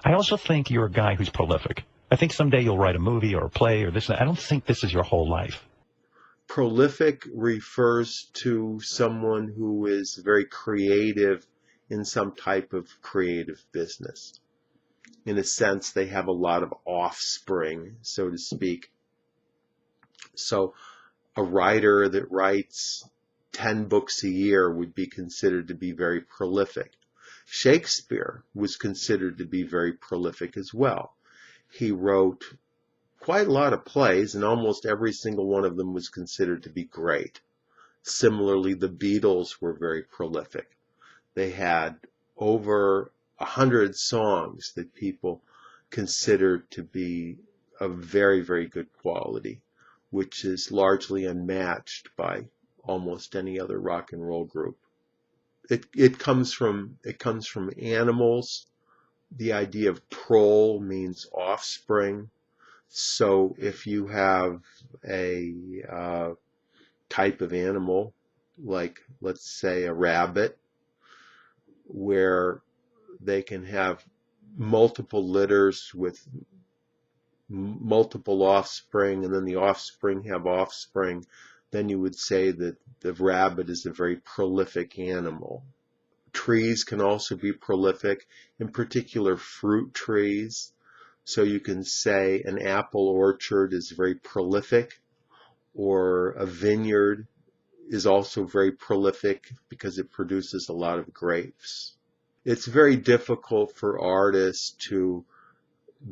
I also think you're a guy who's prolific. I think someday you'll write a movie or a play or this. I don't think this is your whole life. Prolific refers to someone who is very creative in some type of creative business. In a sense, they have a lot of offspring, so to speak. So a writer that writes 10 books a year would be considered to be very prolific. Shakespeare was considered to be very prolific as well. He wrote quite a lot of plays, and almost every single one of them was considered to be great. Similarly, the Beatles were very prolific. They had over 100 songs that people considered to be of very, very good quality, which is largely unmatched by almost any other rock and roll group. It comes from animals. The idea of prole means offspring. So if you have a type of animal, like let's say a rabbit, where they can have multiple litters with multiple offspring, and then the offspring have offspring, then you would say that the rabbit is a very prolific animal. Trees can also be prolific, in particular fruit trees. So you can say an apple orchard is very prolific, or a vineyard is also very prolific because it produces a lot of grapes. It's very difficult for artists to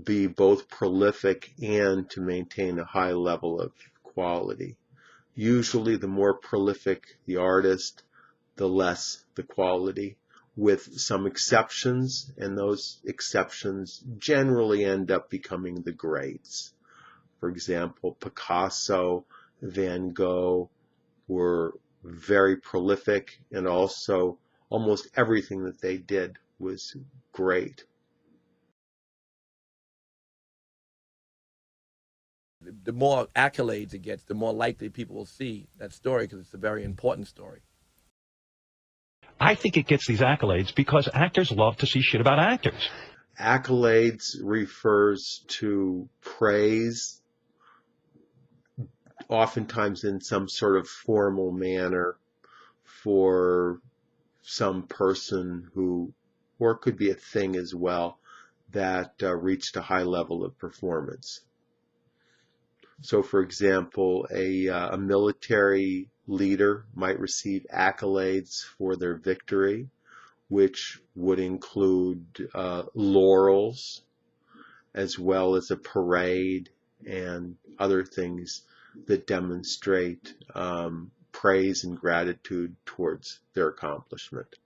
be both prolific and to maintain a high level of quality. Usually the more prolific the artist, the less the quality, with some exceptions, and those exceptions generally end up becoming the greats. For example, Picasso, Van Gogh were very prolific, and also almost everything that they did was great. The more accolades it gets, the more likely people will see that story, because it's a very important story. I think it gets these accolades because actors love to see shit about actors. Accolades refers to praise, oftentimes in some sort of formal manner, for some person who, or it could be a thing as well, that reached a high level of performance. So, for example, a military leader might receive accolades for their victory, which would include laurels, as well as a parade and other things that demonstrate praise and gratitude towards their accomplishment.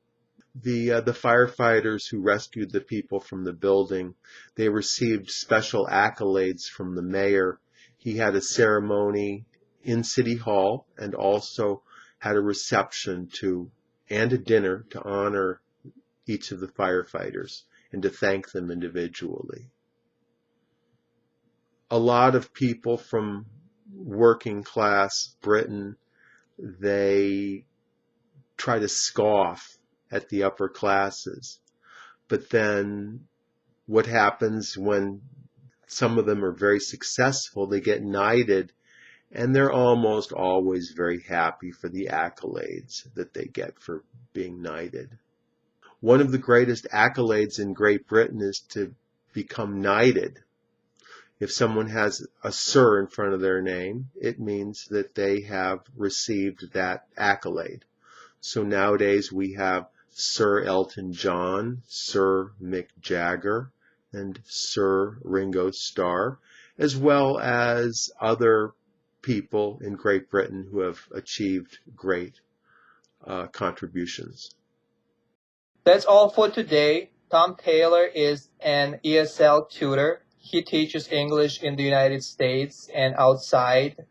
The firefighters who rescued the people from the building, they received special accolades from the mayor. He had a ceremony in City Hall and also had a reception and a dinner to honor each of the firefighters and to thank them individually. A lot of people from working class Britain, they try to scoff at the upper classes. But then what happens when some of them are very successful, they get knighted, and they're almost always very happy for the accolades that they get for being knighted. One of the greatest accolades in Great Britain is to become knighted. If someone has a Sir in front of their name, it means that they have received that accolade. So nowadays we have Sir Elton John, Sir Mick Jagger, and Sir Ringo Starr, as well as other people in Great Britain who have achieved great contributions. That's all for today. Tom Taylor is an ESL tutor. He teaches English in the United States and outside,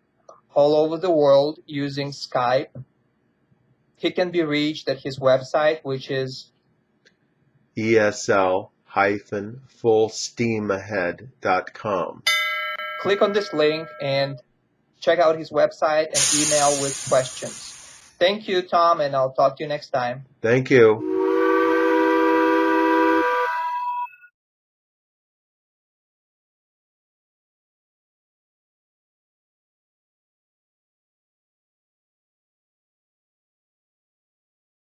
all over the world, using Skype. He can be reached at his website, which is ESL-fullsteamahead.com. Click on this link and check out his website and email with questions. Thank you, Tom, and I'll talk to you next time. Thank you.